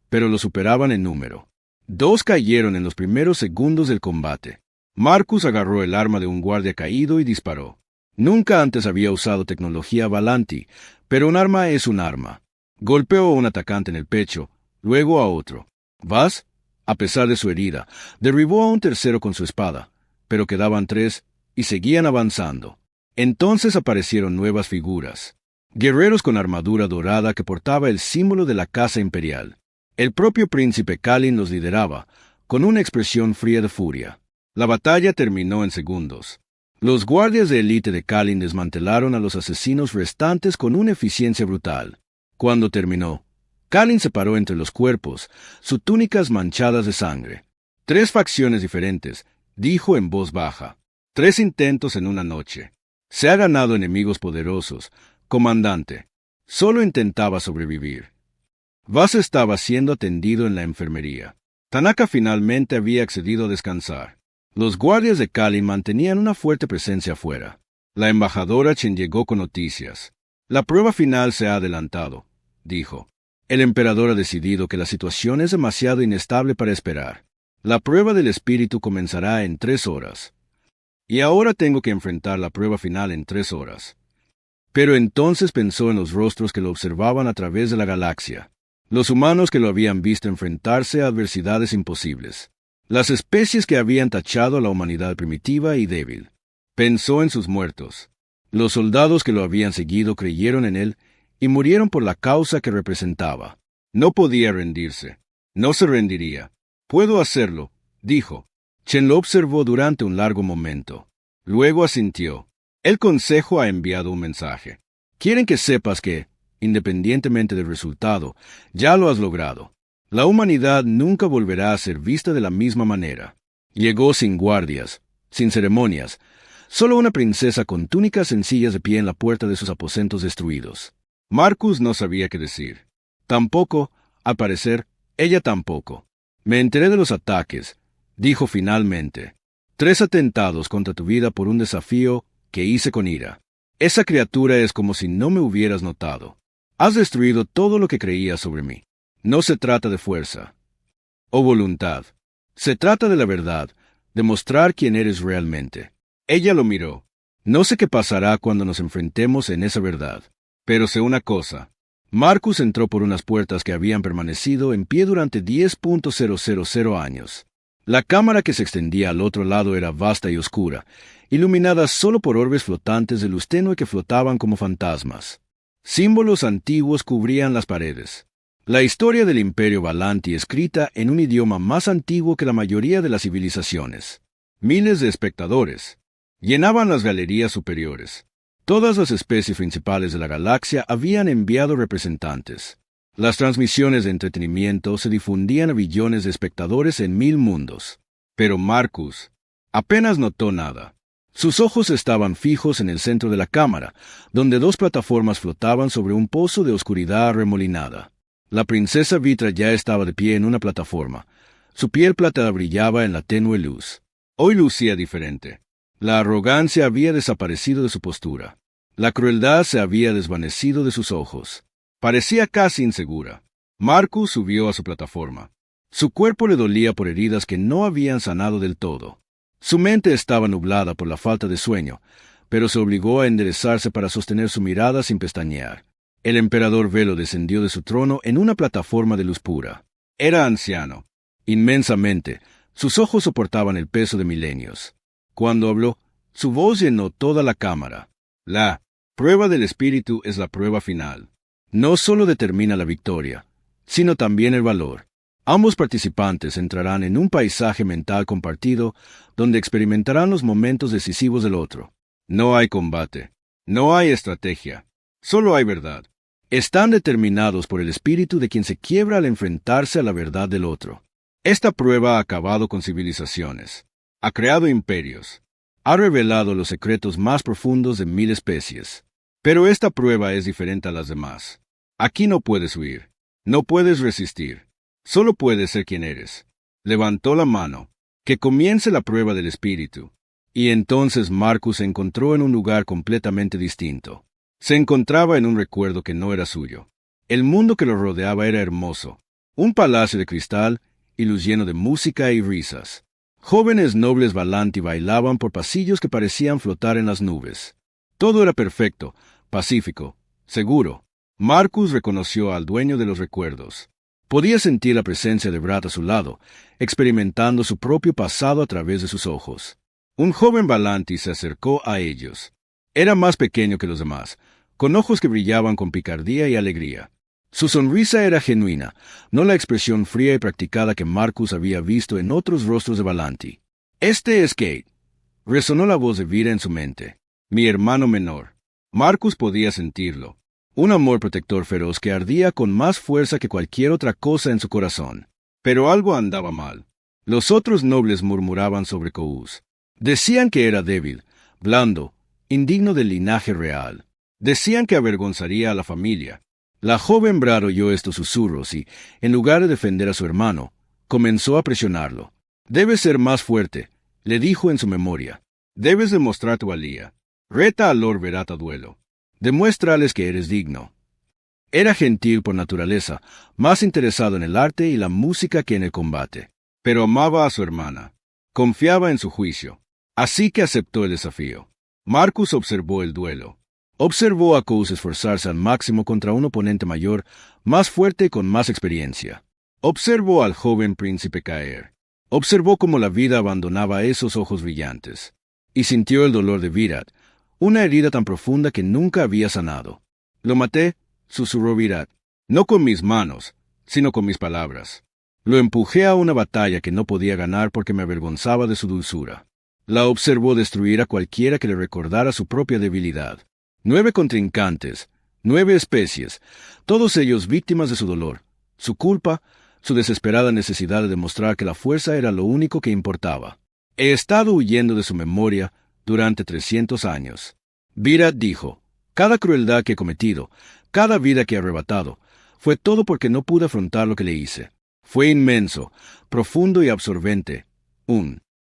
pero lo superaban en número. 2 cayeron en los primeros segundos del combate. Marcus agarró el arma de un guardia caído y disparó. Nunca antes había usado tecnología Valanti, pero un arma es un arma. Golpeó a un atacante en el pecho, luego a otro. Vaz, a pesar de su herida, derribó a un tercero con su espada, pero quedaban 3 y seguían avanzando. Entonces aparecieron nuevas figuras. Guerreros con armadura dorada que portaba el símbolo de la Casa Imperial. El propio príncipe Callin los lideraba, con una expresión fría de furia. La batalla terminó en segundos. Los guardias de élite de Callin desmantelaron a los asesinos restantes con una eficiencia brutal. Cuando terminó, Callin se paró entre los cuerpos, sus túnicas manchadas de sangre. 3 facciones diferentes, dijo en voz baja. 3 intentos en una noche. Se ha ganado enemigos poderosos, comandante. Solo intentaba sobrevivir. Vaz estaba siendo atendido en la enfermería. Tanaka finalmente había accedido a descansar. Los guardias de Callin mantenían una fuerte presencia afuera. La embajadora Chen llegó con noticias. La prueba final se ha adelantado, dijo. El emperador ha decidido que la situación es demasiado inestable para esperar. La prueba del espíritu comenzará en 3 horas. Y ahora tengo que enfrentar la prueba final en 3 horas. Pero entonces pensó en los rostros que lo observaban a través de la galaxia. Los humanos que lo habían visto enfrentarse a adversidades imposibles. Las especies que habían tachado a la humanidad primitiva y débil. Pensó en sus muertos. Los soldados que lo habían seguido creyeron en él y murieron por la causa que representaba. No podía rendirse. No se rendiría. Puedo hacerlo, dijo. Chen lo observó durante un largo momento. Luego asintió. El Consejo ha enviado un mensaje. Quieren que sepas que, independientemente del resultado, ya lo has logrado. La humanidad nunca volverá a ser vista de la misma manera. Llegó sin guardias, sin ceremonias, solo una princesa con túnicas sencillas de pie en la puerta de sus aposentos destruidos. Marcus no sabía qué decir. Tampoco, al parecer, ella tampoco. Me enteré de los ataques, dijo finalmente. 3 atentados contra tu vida por un desafío que hice con ira. Esa criatura es como si no me hubieras notado. Has destruido todo lo que creías sobre mí. No se trata de fuerza o voluntad. Se trata de la verdad, de mostrar quién eres realmente. Ella lo miró. No sé qué pasará cuando nos enfrentemos en esa verdad. Pero sé una cosa. Marcus entró por unas puertas que habían permanecido en pie durante 10.000 años. La cámara que se extendía al otro lado era vasta y oscura, iluminada solo por orbes flotantes de luz tenue que flotaban como fantasmas. Símbolos antiguos cubrían las paredes. La historia del Imperio Valanti escrita en un idioma más antiguo que la mayoría de las civilizaciones. Miles de espectadores llenaban las galerías superiores. Todas las especies principales de la galaxia habían enviado representantes. Las transmisiones de entretenimiento se difundían a billones de espectadores en 1000 mundos. Pero Marcus apenas notó nada. Sus ojos estaban fijos en el centro de la cámara, donde 2 plataformas flotaban sobre un pozo de oscuridad arremolinada. La princesa Vitra ya estaba de pie en una plataforma. Su piel plateada brillaba en la tenue luz. Hoy lucía diferente. La arrogancia había desaparecido de su postura. La crueldad se había desvanecido de sus ojos. Parecía casi insegura. Marcus subió a su plataforma. Su cuerpo le dolía por heridas que no habían sanado del todo. Su mente estaba nublada por la falta de sueño, pero se obligó a enderezarse para sostener su mirada sin pestañear. El emperador Velo descendió de su trono en una plataforma de luz pura. Era anciano. Inmensamente, sus ojos soportaban el peso de milenios. Cuando habló, su voz llenó toda la cámara. La prueba del espíritu es la prueba final. No solo determina la victoria, sino también el valor. Ambos participantes entrarán en un paisaje mental compartido donde experimentarán los momentos decisivos del otro. No hay combate, no hay estrategia, solo hay verdad. Están determinados por el espíritu de quien se quiebra al enfrentarse a la verdad del otro. Esta prueba ha acabado con civilizaciones, ha creado imperios, ha revelado los secretos más profundos de 1000 especies. Pero esta prueba es diferente a las demás. Aquí no puedes huir, no puedes resistir, solo puedes ser quien eres. Levantó la mano. Que comience la prueba del espíritu. Y entonces Marcus se encontró en un lugar completamente distinto. Se encontraba en un recuerdo que no era suyo. El mundo que lo rodeaba era hermoso. Un palacio de cristal y luz lleno de música y risas. Jóvenes nobles Valanti bailaban por pasillos que parecían flotar en las nubes. Todo era perfecto, pacífico, seguro. Marcus reconoció al dueño de los recuerdos. Podía sentir la presencia de Brad a su lado, experimentando su propio pasado a través de sus ojos. Un joven Valanti se acercó a ellos. Era más pequeño que los demás, con ojos que brillaban con picardía y alegría. Su sonrisa era genuina, no la expresión fría y practicada que Marcus había visto en otros rostros de Valanti. «Este es Kate», resonó la voz de Vira en su mente. «Mi hermano menor». Marcus podía sentirlo. Un amor protector feroz que ardía con más fuerza que cualquier otra cosa en su corazón. Pero algo andaba mal. Los otros nobles murmuraban sobre Kous. Decían que era débil, blando, indigno del linaje real. Decían que avergonzaría a la familia. La joven Brad oyó estos susurros y, en lugar de defender a su hermano, comenzó a presionarlo. «Debes ser más fuerte», le dijo en su memoria. «Debes demostrar tu valía. Reta a Lord Verat a duelo. Demuéstrales que eres digno». Era gentil por naturaleza, más interesado en el arte y la música que en el combate. Pero amaba a su hermana. Confiaba en su juicio. Así que aceptó el desafío. Marcus observó el duelo. Observó a Kous esforzarse al máximo contra un oponente mayor, más fuerte y con más experiencia. Observó al joven príncipe caer. Observó cómo la vida abandonaba esos ojos brillantes. Y sintió el dolor de Virat, una herida tan profunda que nunca había sanado. «Lo maté», susurró Virat, «no con mis manos, sino con mis palabras. Lo empujé a una batalla que no podía ganar porque me avergonzaba de su dulzura». La observó destruir a cualquiera que le recordara su propia debilidad. 9 contrincantes, 9 especies, todos ellos víctimas de su dolor, su culpa, su desesperada necesidad de demostrar que la fuerza era lo único que importaba. «He estado huyendo de su memoria durante 300 años. Virat dijo, «Cada crueldad que he cometido, cada vida que he arrebatado, fue todo porque no pude afrontar lo que le hice. Fue inmenso, profundo y absorbente.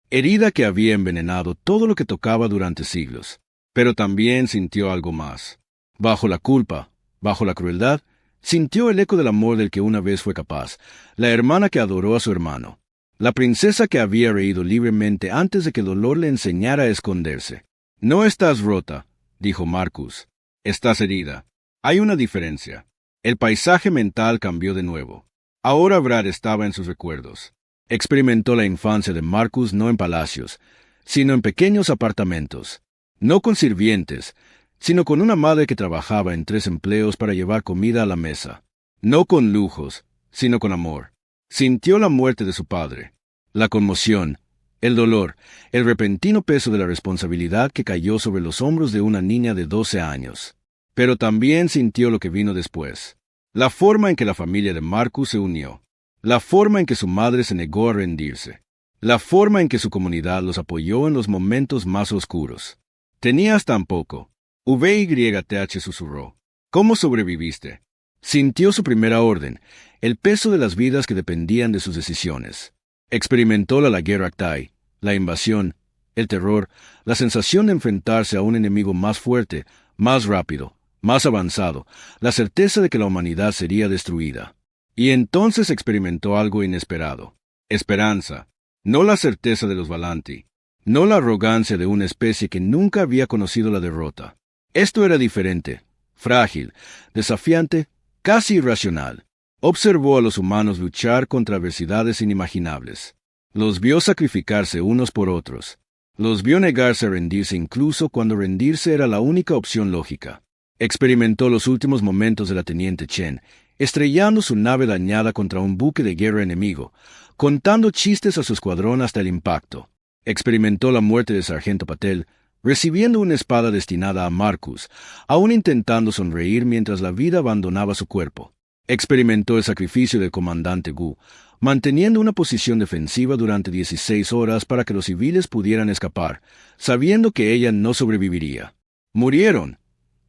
Herida que había envenenado todo lo que tocaba durante siglos. Pero también sintió algo más. Bajo la culpa, bajo la crueldad, sintió el eco del amor del que una vez fue capaz, la hermana que adoró a su hermano, la princesa que había reído libremente antes de que el dolor le enseñara a esconderse. «No estás rota», dijo Marcus. «Estás herida. Hay una diferencia». El paisaje mental cambió de nuevo. Ahora Brad estaba en sus recuerdos. Experimentó la infancia de Marcus no en palacios, sino en pequeños apartamentos, no con sirvientes, sino con una madre que trabajaba en 3 empleos para llevar comida a la mesa, no con lujos, sino con amor. Sintió la muerte de su padre, la conmoción, el dolor, el repentino peso de la responsabilidad que cayó sobre los hombros de una niña de 12 años. Pero también sintió lo que vino después, la forma en que la familia de Marcus se unió, la forma en que su madre se negó a rendirse, la forma en que su comunidad los apoyó en los momentos más oscuros. Tenías tan poco. VYTH susurró. ¿Cómo sobreviviste? Sintió su primera orden, el peso de las vidas que dependían de sus decisiones. Experimentó la guerra Actai, la invasión, el terror, la sensación de enfrentarse a un enemigo más fuerte, más rápido, más avanzado, la certeza de que la humanidad sería destruida. Y entonces experimentó algo inesperado. Esperanza. No la certeza de los Valanti. No la arrogancia de una especie que nunca había conocido la derrota. Esto era diferente, frágil, desafiante, casi irracional. Observó a los humanos luchar contra adversidades inimaginables. Los vio sacrificarse unos por otros. Los vio negarse a rendirse incluso cuando rendirse era la única opción lógica. Experimentó los últimos momentos de la teniente Chen, estrellando su nave dañada contra un buque de guerra enemigo, contando chistes a su escuadrón hasta el impacto. Experimentó la muerte de Sargento Patel, recibiendo una espada destinada a Marcus, aún intentando sonreír mientras la vida abandonaba su cuerpo. Experimentó el sacrificio del comandante Gu, manteniendo una posición defensiva durante 16 horas para que los civiles pudieran escapar, sabiendo que ella no sobreviviría. «Murieron»,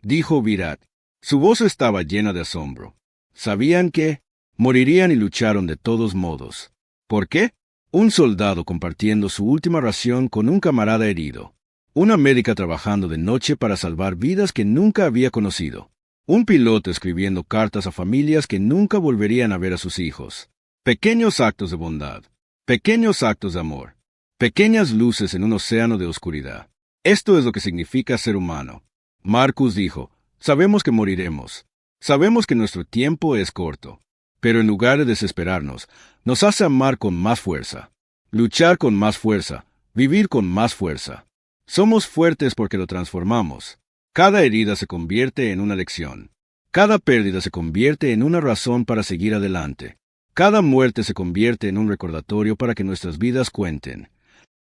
dijo Virat. Su voz estaba llena de asombro. Sabían que morirían y lucharon de todos modos. ¿Por qué? Un soldado compartiendo su última ración con un camarada herido. Una médica trabajando de noche para salvar vidas que nunca había conocido. Un piloto escribiendo cartas a familias que nunca volverían a ver a sus hijos. Pequeños actos de bondad. Pequeños actos de amor. Pequeñas luces en un océano de oscuridad. Esto es lo que significa ser humano. Marcus dijo, sabemos que moriremos. Sabemos que nuestro tiempo es corto. Pero en lugar de desesperarnos, nos hace amar con más fuerza. Luchar con más fuerza. Vivir con más fuerza. Somos fuertes porque lo transformamos. Cada herida se convierte en una lección. Cada pérdida se convierte en una razón para seguir adelante. Cada muerte se convierte en un recordatorio para que nuestras vidas cuenten.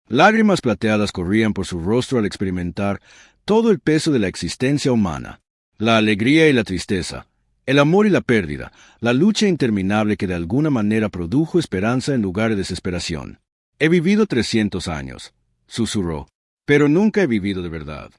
Lágrimas plateadas corrían por su rostro al experimentar todo el peso de la existencia humana. La alegría y la tristeza, el amor y la pérdida, la lucha interminable que de alguna manera produjo esperanza en lugar de desesperación. He vivido 300 años, susurró, pero nunca he vivido de verdad.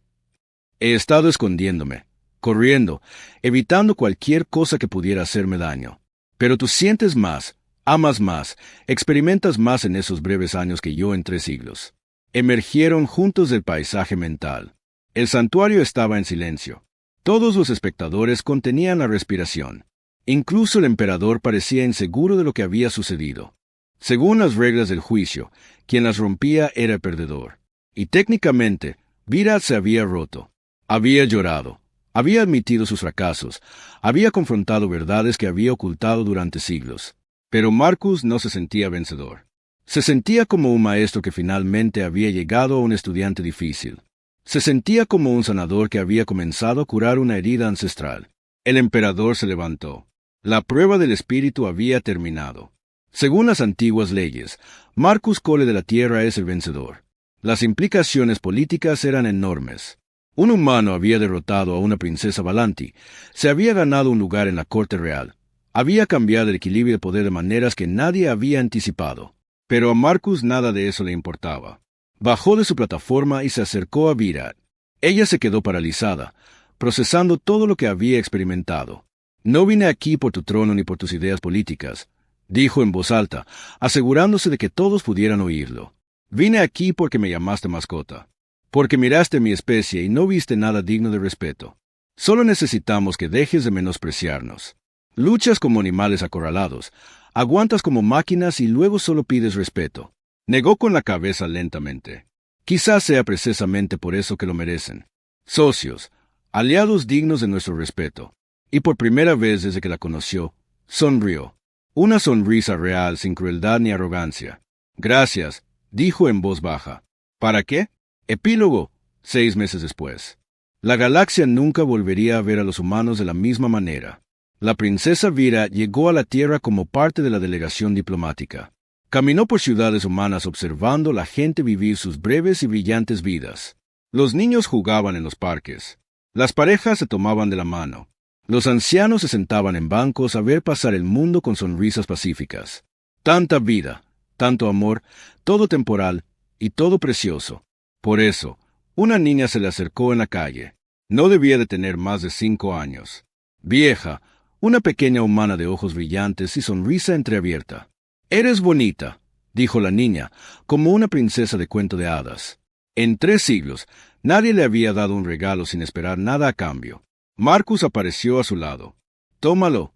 He estado escondiéndome, corriendo, evitando cualquier cosa que pudiera hacerme daño. Pero tú sientes más, amas más, experimentas más en esos breves años que yo en 3 siglos. Emergieron juntos del paisaje mental. El santuario estaba en silencio. Todos los espectadores contenían la respiración. Incluso el emperador parecía inseguro de lo que había sucedido. Según las reglas del juicio, quien las rompía era el perdedor. Y técnicamente, Virat se había roto. Había llorado. Había admitido sus fracasos. Había confrontado verdades que había ocultado durante siglos. Pero Marcus no se sentía vencedor. Se sentía como un maestro que finalmente había llegado a un estudiante difícil. Se sentía como un sanador que había comenzado a curar una herida ancestral. El emperador se levantó. La prueba del espíritu había terminado. Según las antiguas leyes, Marcus Cole de la Tierra es el vencedor. Las implicaciones políticas eran enormes. Un humano había derrotado a una princesa Valanti, se había ganado un lugar en la corte real, había cambiado el equilibrio de poder de maneras que nadie había anticipado. Pero a Marcus nada de eso le importaba. Bajó de su plataforma y se acercó a Virat. Ella se quedó paralizada, procesando todo lo que había experimentado. «No vine aquí por tu trono ni por tus ideas políticas», dijo en voz alta, asegurándose de que todos pudieran oírlo. «Vine aquí porque me llamaste mascota. Porque miraste mi especie y no viste nada digno de respeto. Solo necesitamos que dejes de menospreciarnos. Luchas como animales acorralados, aguantas como máquinas y luego solo pides respeto». Negó con la cabeza lentamente. Quizás sea precisamente por eso que lo merecen. Socios, aliados dignos de nuestro respeto. Y por primera vez desde que la conoció, sonrió. Una sonrisa real sin crueldad ni arrogancia. Gracias, dijo en voz baja. ¿Para qué? Epílogo. 6 meses después. La galaxia nunca volvería a ver a los humanos de la misma manera. La princesa Vira llegó a la Tierra como parte de la delegación diplomática. Caminó por ciudades humanas observando a la gente vivir sus breves y brillantes vidas. Los niños jugaban en los parques. Las parejas se tomaban de la mano. Los ancianos se sentaban en bancos a ver pasar el mundo con sonrisas pacíficas. Tanta vida, tanto amor, todo temporal y todo precioso. Por eso, una niña se le acercó en la calle. No debía de tener más de 5 años. Vieja, una pequeña humana de ojos brillantes y sonrisa entreabierta. «Eres bonita», dijo la niña, como una princesa de cuento de hadas. En 3 siglos, nadie le había dado un regalo sin esperar nada a cambio. Marcus apareció a su lado. «Tómalo.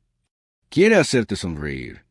Quiere hacerte sonreír».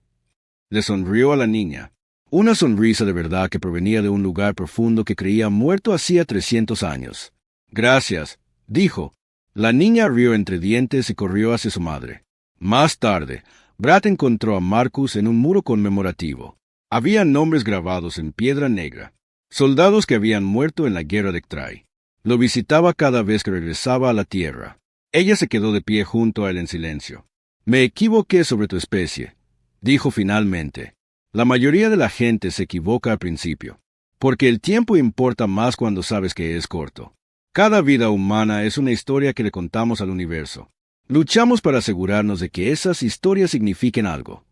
Le sonrió a la niña. Una sonrisa de verdad que provenía de un lugar profundo que creía muerto hacía 300 años. «Gracias», dijo. La niña rió entre dientes y corrió hacia su madre. Más tarde, Brad encontró a Marcus en un muro conmemorativo. Había nombres grabados en piedra negra. Soldados que habían muerto en la guerra de Ktray. Lo visitaba cada vez que regresaba a la Tierra. Ella se quedó de pie junto a él en silencio. «Me equivoqué sobre tu especie», dijo finalmente. La mayoría de la gente se equivoca al principio, porque el tiempo importa más cuando sabes que es corto. Cada vida humana es una historia que le contamos al universo. Luchamos para asegurarnos de que esas historias signifiquen algo.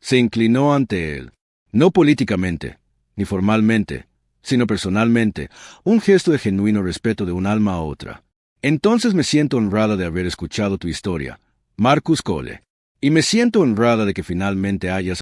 Se inclinó ante él, no políticamente, ni formalmente, sino personalmente, un gesto de genuino respeto de un alma a otra. «Entonces me siento honrada de haber escuchado tu historia, Marcus Cole, y me siento honrada de que finalmente hayas